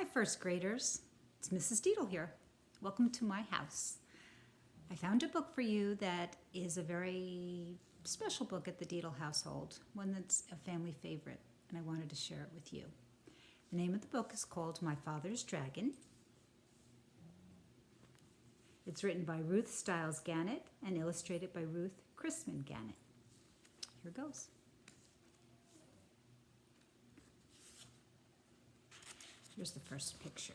Hi, first graders. It's Mrs. Deedle here. Welcome to my house. I found a book for you that is a very special book at the Deedle household, one that's a family favorite, and I wanted to share it with you. The name of the book is called My Father's Dragon. It's written by Ruth Stiles Gannett and illustrated by Ruth Chrisman Gannett. Here goes. Here's the first picture,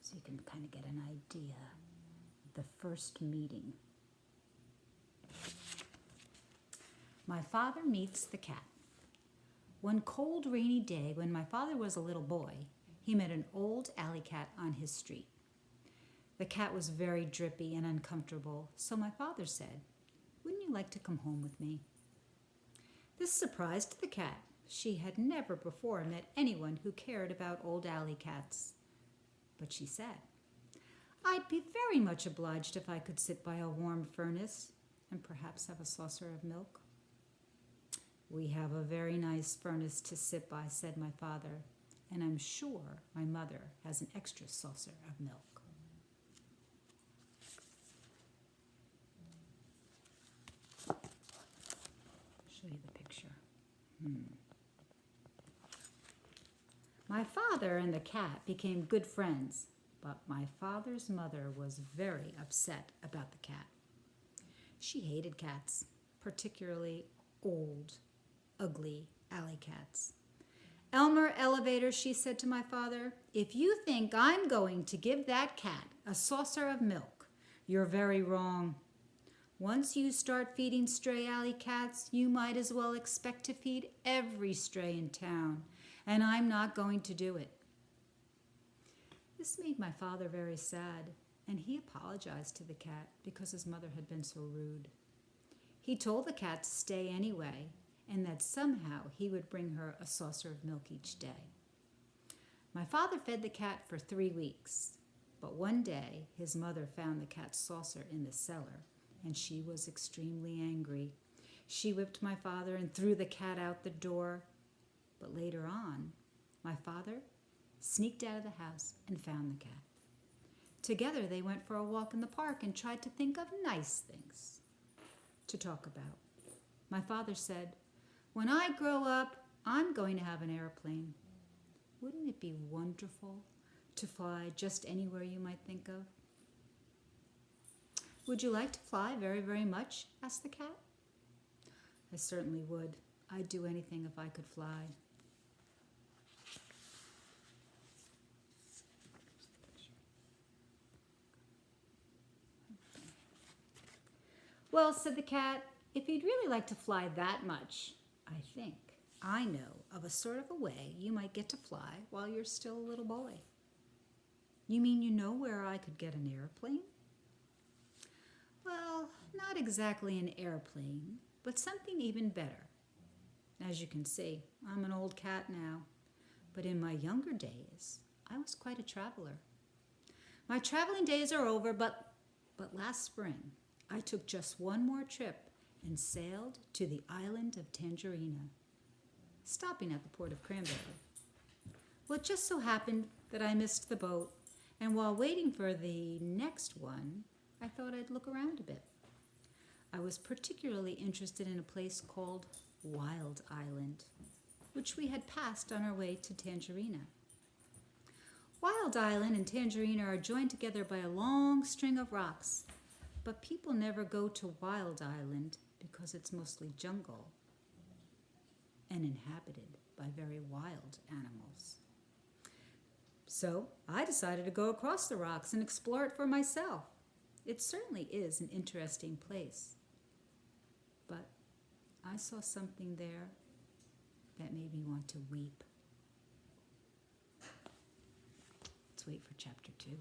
so you can kind of get an idea of the first meeting. My father meets the cat. One cold, rainy day, when my father was a little boy, he met an old alley cat on his street. The cat was very drippy and uncomfortable, so my father said, "Wouldn't you like to come home with me?" This surprised the cat. She had never before met anyone who cared about old alley cats. But she said, "I'd be very much obliged if I could sit by a warm furnace and perhaps have a saucer of milk." "We have a very nice furnace to sit by," said my father, "and I'm sure my mother has an extra saucer of milk." I'll show you the picture. My father and the cat became good friends, but my father's mother was very upset about the cat. She hated cats, particularly old, ugly alley cats. "Elmer Elevator," she said to my father, "if you think I'm going to give that cat a saucer of milk, you're very wrong. Once you start feeding stray alley cats, you might as well expect to feed every stray in town, and I'm not going to do it." This made my father very sad, and he apologized to the cat because his mother had been so rude. He told the cat to stay anyway, and that somehow he would bring her a saucer of milk each day. My father fed the cat for 3 weeks, but one day his mother found the cat's saucer in the cellar, and she was extremely angry. She whipped my father and threw the cat out the door. But later on, my father sneaked out of the house and found the cat. Together they went for a walk in the park and tried to think of nice things to talk about. My father said, "When I grow up, I'm going to have an airplane. Wouldn't it be wonderful to fly just anywhere you might think of?" "Would you like to fly very, very much?" asked the cat. "I certainly would. I'd do anything if I could fly." "Well," said the cat, "if you'd really like to fly that much, I think I know of a sort of a way you might get to fly while you're still a little boy." "You mean you know where I could get an airplane?" "Well, not exactly an airplane, but something even better. As you can see, I'm an old cat now, but in my younger days, I was quite a traveler. My traveling days are over, but last spring, I took just one more trip and sailed to the island of Tangerina, stopping at the port of Cranberry. Well, it just so happened that I missed the boat, and while waiting for the next one, I thought I'd look around a bit. I was particularly interested in a place called Wild Island, which we had passed on our way to Tangerina. Wild Island and Tangerina are joined together by a long string of rocks, but people never go to Wild Island because it's mostly jungle and inhabited by very wild animals. So I decided to go across the rocks and explore it for myself. It certainly is an interesting place, but I saw something there that made me want to weep. Let's wait for chapter 2.